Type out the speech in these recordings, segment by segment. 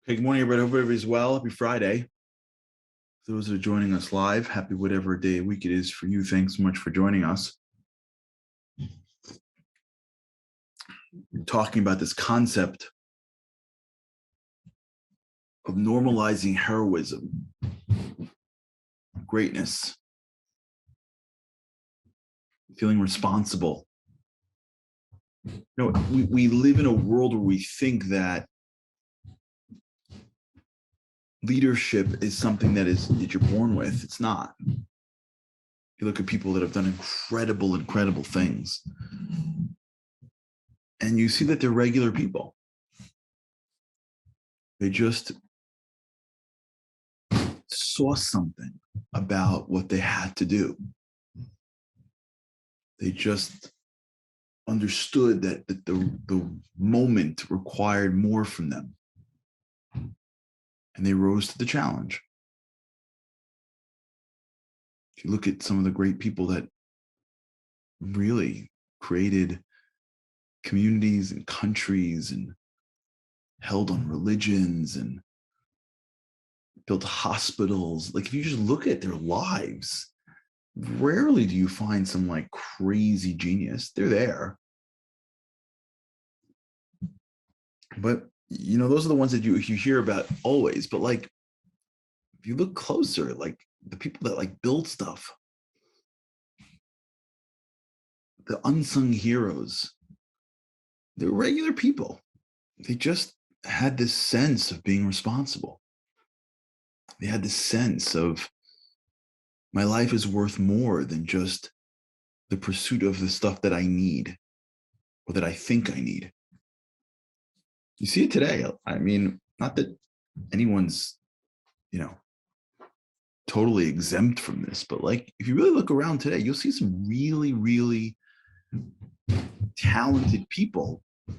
Hey, good morning, everybody. Hope everybody's well. Happy Friday. For those that are joining us live, happy whatever day of week it is for you. Thanks so much for joining us. We're talking about this concept of normalizing heroism, greatness, feeling responsible. We live in a world where we think that leadership is something that you're born with. It's not. You look at people that have done incredible things, and you see that they're regular people. They just saw something about what they had to do. They just understood that the moment required more from them. And they rose to the challenge. If you look at some of the great people that really created communities and countries and held on religions and built hospitals, like if you just look at their lives, rarely do you find some like crazy genius. They're there. But those are the ones that you hear about always. But like, if you look closer, like the people that like build stuff, the unsung heroes, they're regular people. They just had this sense of being responsible. They had this sense of my life is worth more than just the pursuit of the stuff that I need or that I think I need. You see it today. I mean, not that anyone's, totally exempt from this, but like if you really look around today, you'll see some really talented people. And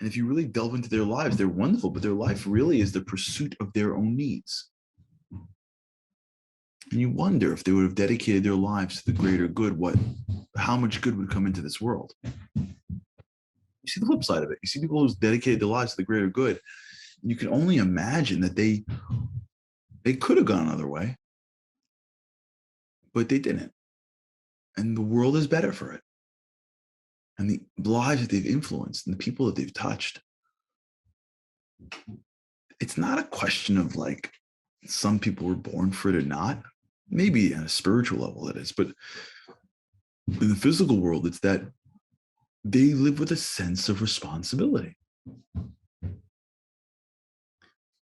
if you really delve into their lives, they're wonderful, but their life really is the pursuit of their own needs. And you wonder if they would have dedicated their lives to the greater good, how much good would come into this world. You see the flip side of it. You see people who's dedicated their lives to the greater good. And you can only imagine that they could have gone another way, but they didn't. And the world is better for it. And the lives that they've influenced and the people that they've touched. It's not a question of like some people were born for it or not. Maybe on a spiritual level it is, but in the physical world, it's that they live with a sense of responsibility.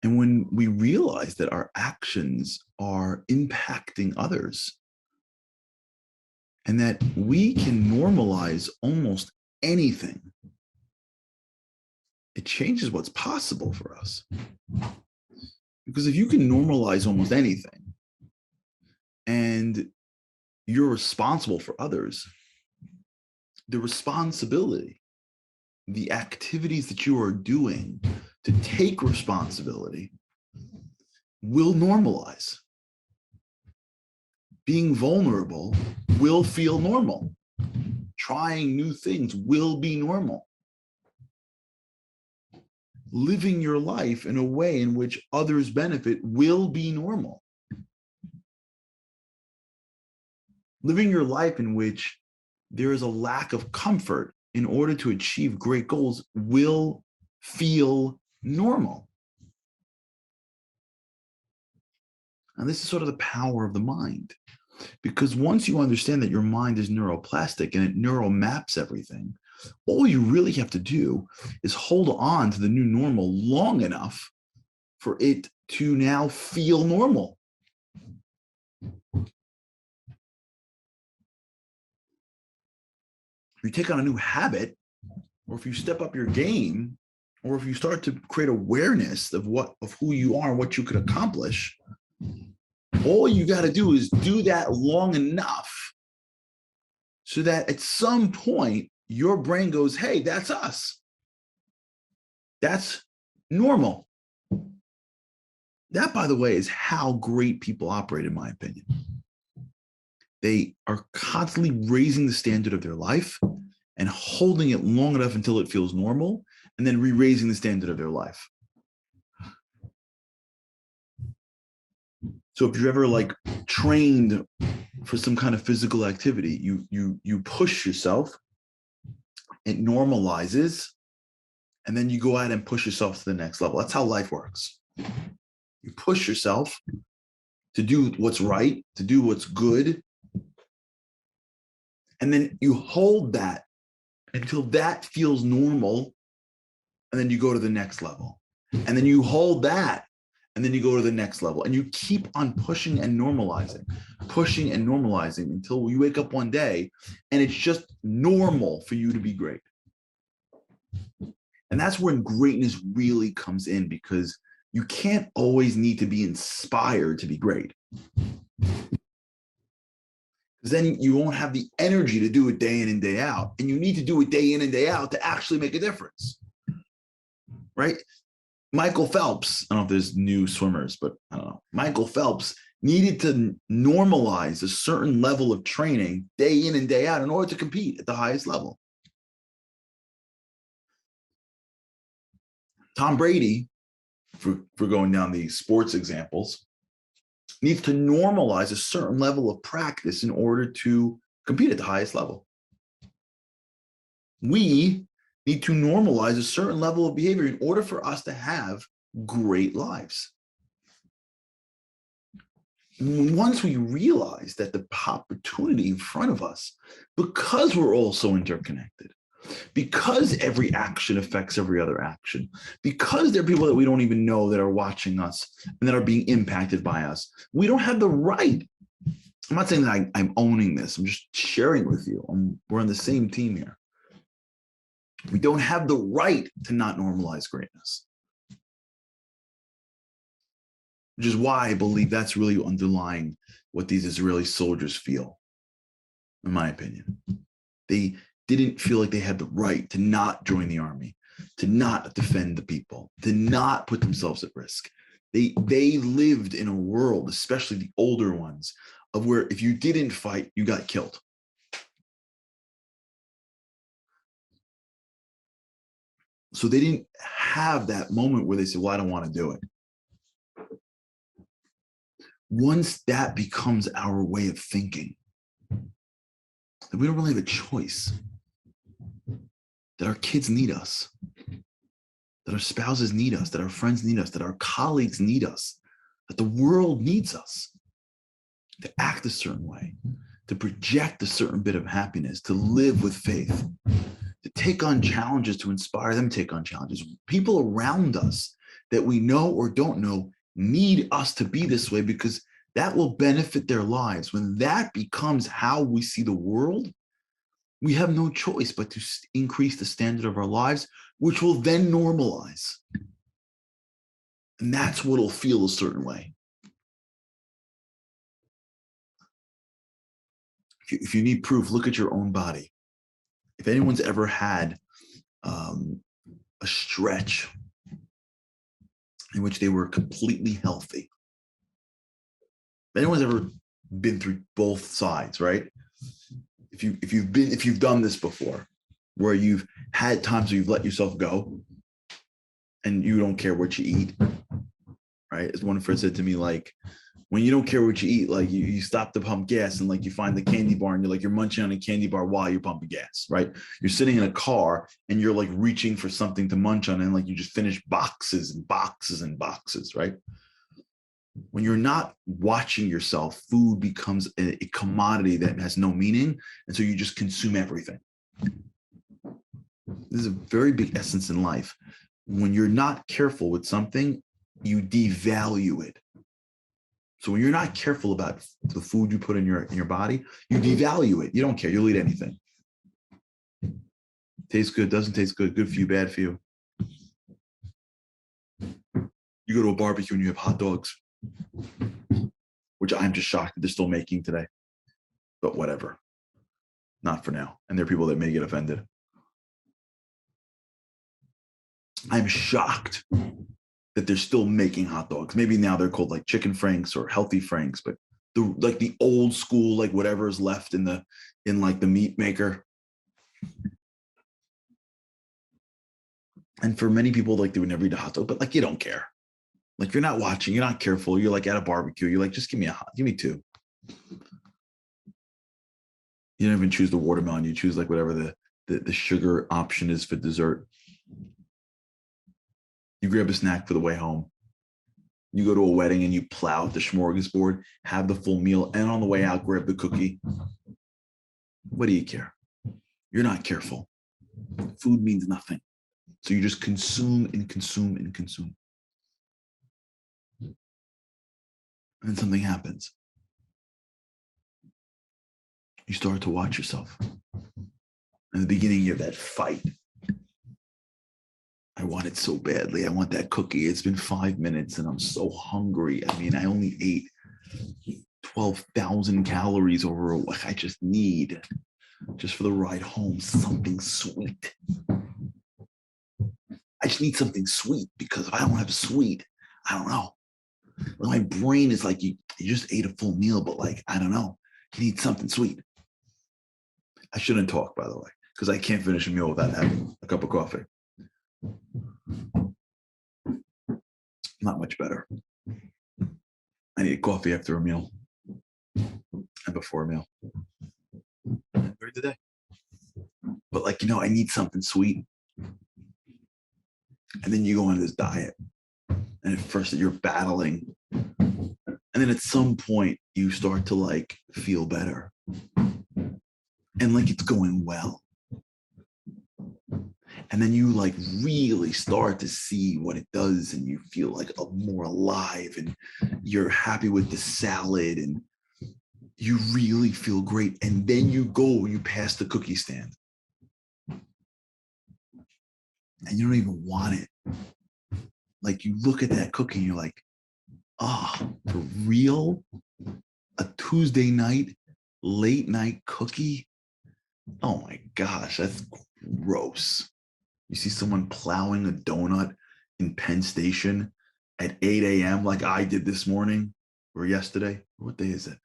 And when we realize that our actions are impacting others and that we can normalize almost anything, it changes what's possible for us. Because if you can normalize almost anything and you're responsible for others, the responsibility, the activities that you are doing to take responsibility will normalize. Being vulnerable will feel normal. Trying new things will be normal. Living your life in a way in which others benefit will be normal. Living your life in which there is a lack of comfort in order to achieve great goals will feel normal. And this is sort of the power of the mind. Because once you understand that your mind is neuroplastic and it neural maps everything, all you really have to do is hold on to the new normal long enough for it to now feel normal. If you take on a new habit, or if you step up your game, or if you start to create awareness of who you are and what you could accomplish, all you got to do is do that long enough so that at some point your brain goes, hey, that's us. That's normal. That, by the way, is how great people operate, in my opinion. They are constantly raising the standard of their life and holding it long enough until it feels normal, and then re-raising the standard of their life. So if you've ever like trained for some kind of physical activity, you push yourself, it normalizes, and then you go out and push yourself to the next level. That's how life works. You push yourself to do what's right, to do what's good, and then you hold that until that feels normal, and then you go to the next level. And then you hold that, and then you go to the next level. And you keep on pushing and normalizing until you wake up one day and it's just normal for you to be great. And that's when greatness really comes in, because you can't always need to be inspired to be great. Because then you won't have the energy to do it day in and day out. And you need to do it day in and day out to actually make a difference. Right? Michael Phelps, I don't know if there's new swimmers, but I don't know. Michael Phelps needed to normalize a certain level of training day in and day out in order to compete at the highest level. Tom Brady, for going down the sports examples, needs to normalize a certain level of practice in order to compete at the highest level. We need to normalize a certain level of behavior in order for us to have great lives. Once we realize that the opportunity in front of us, because we're all so interconnected, because every action affects every other action, because there are people that we don't even know that are watching us and that are being impacted by us, we don't have the right. I'm not saying that I'm owning this. I'm just sharing with you. We're on the same team here. We don't have the right to not normalize greatness, which is why I believe that's really underlying what these Israeli soldiers feel, in my opinion. They didn't feel like they had the right to not join the army, to not defend the people, to not put themselves at risk. They lived in a world, especially the older ones, of where if you didn't fight, you got killed. So they didn't have that moment where they said, well, I don't want to do it. Once that becomes our way of thinking, that we don't really have a choice, that our kids need us, that our spouses need us, that our friends need us, that our colleagues need us, that the world needs us to act a certain way, to project a certain bit of happiness, to live with faith, to take on challenges, to inspire them to take on challenges. People around us that we know or don't know need us to be this way, because that will benefit their lives. When that becomes how we see the world, we have no choice but to increase the standard of our lives, which will then normalize. And that's what will feel a certain way. If you need proof, look at your own body. If anyone's ever had a stretch in which they were completely healthy, if anyone's ever been through both sides, right? If you've done this before, where you've had times where you've let yourself go and you don't care what you eat, right? As one friend said to me, like, when you don't care what you eat, like you stop to pump gas and like you find the candy bar and you're munching on a candy bar while you're pumping gas, right? You're sitting in a car and you're like reaching for something to munch on, and like you just finish boxes and boxes and boxes, right? When you're not watching yourself, food becomes a commodity that has no meaning. And so you just consume everything. This is a very big essence in life. When you're not careful with something, you devalue it. So when you're not careful about the food you put in your body, you devalue it. You don't care. You'll eat anything. Tastes good, doesn't taste good, good for you, bad for you. You go to a barbecue and you have hot dogs, which I'm just shocked that they're still making today. But whatever. Not for now. And there are people that may get offended. I'm shocked that they're still making hot dogs. Maybe now they're called like chicken franks or healthy franks, but the old school, like whatever is left in the meat maker. And for many people, like they would never eat a hot dog, but like you don't care. Like you're not watching, you're not careful. You're like at a barbecue. You're like, just give me two. You don't even choose the watermelon. You choose like whatever the sugar option is for dessert. You grab a snack for the way home. You go to a wedding and you plow the smorgasbord, have the full meal, and on the way out, grab the cookie. What do you care? You're not careful. Food means nothing. So you just consume and consume and consume. And then something happens. You start to watch yourself. In the beginning, you have that fight. I want it so badly. I want that cookie. It's been 5 minutes and I'm so hungry. I mean, I only ate 12,000 calories over a week. I just need, just for the ride home, something sweet. I just need something sweet because if I don't have sweet, I don't know. My brain is like, you just ate a full meal, but like, I don't know. You need something sweet. I shouldn't talk, by the way, because I can't finish a meal without having a cup of coffee. Not much better. I need coffee after a meal and before a meal. During the day. But like, I need something sweet. And then you go on this diet. And at first you're battling. And then at some point you start to like feel better. And like it's going well. And then you like really start to see what it does and you feel like more alive and you're happy with the salad and you really feel great. And then you pass the cookie stand and you don't even want it. Like you look at that cookie and you're like, for real? A Tuesday night, late night cookie? Oh my gosh, that's gross. You see someone plowing a donut in Penn Station at 8 a.m. like I did this morning or yesterday. What day is it?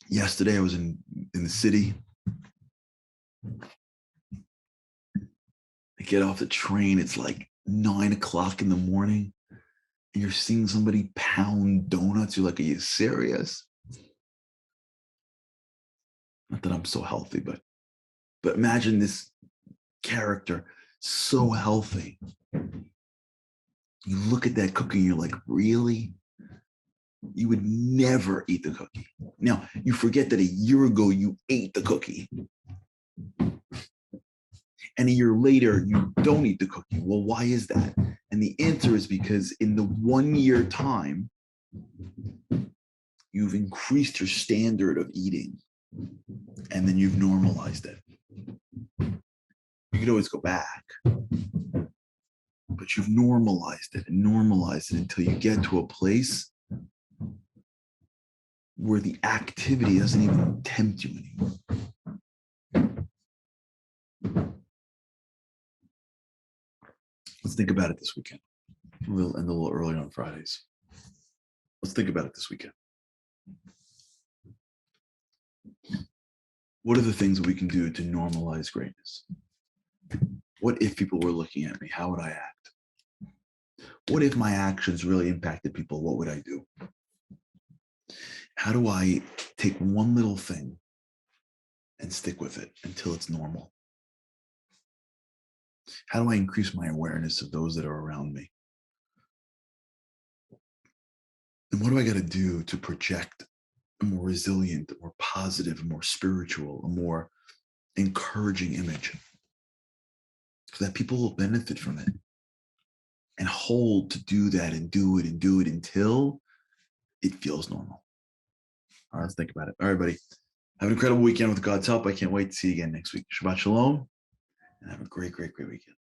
Yesterday I was in the city. I get off the train. It's like 9 o'clock in the morning. And you're seeing somebody pound donuts. You're like, are you serious? Not that I'm so healthy, but imagine this character so healthy. You look at that cookie and you're like, really? You would never eat the cookie. Now, you forget that a year ago you ate the cookie. And a year later, you don't eat the cookie. Well, why is that? And the answer is because in the 1 year time, you've increased your standard of eating and then you've normalized it. You could always go back, but you've normalized it and normalized it until you get to a place where the activity doesn't even tempt you anymore. Let's think about it this weekend. We'll end a little early on Fridays. Let's think about it this weekend. What are the things that we can do to normalize greatness? What if people were looking at me? How would I act? What if my actions really impacted people? What would I do? How do I take one little thing and stick with it until it's normal? How do I increase my awareness of those that are around me? And what do I got to do to project a more resilient, a more positive, a more spiritual, a more encouraging image so that people will benefit from it and hold to do that and do it and do it until it feels normal. All right, let's think about it. All right, buddy. Have an incredible weekend with God's help. I can't wait to see you again next week. Shabbat shalom and have a great, great, great weekend.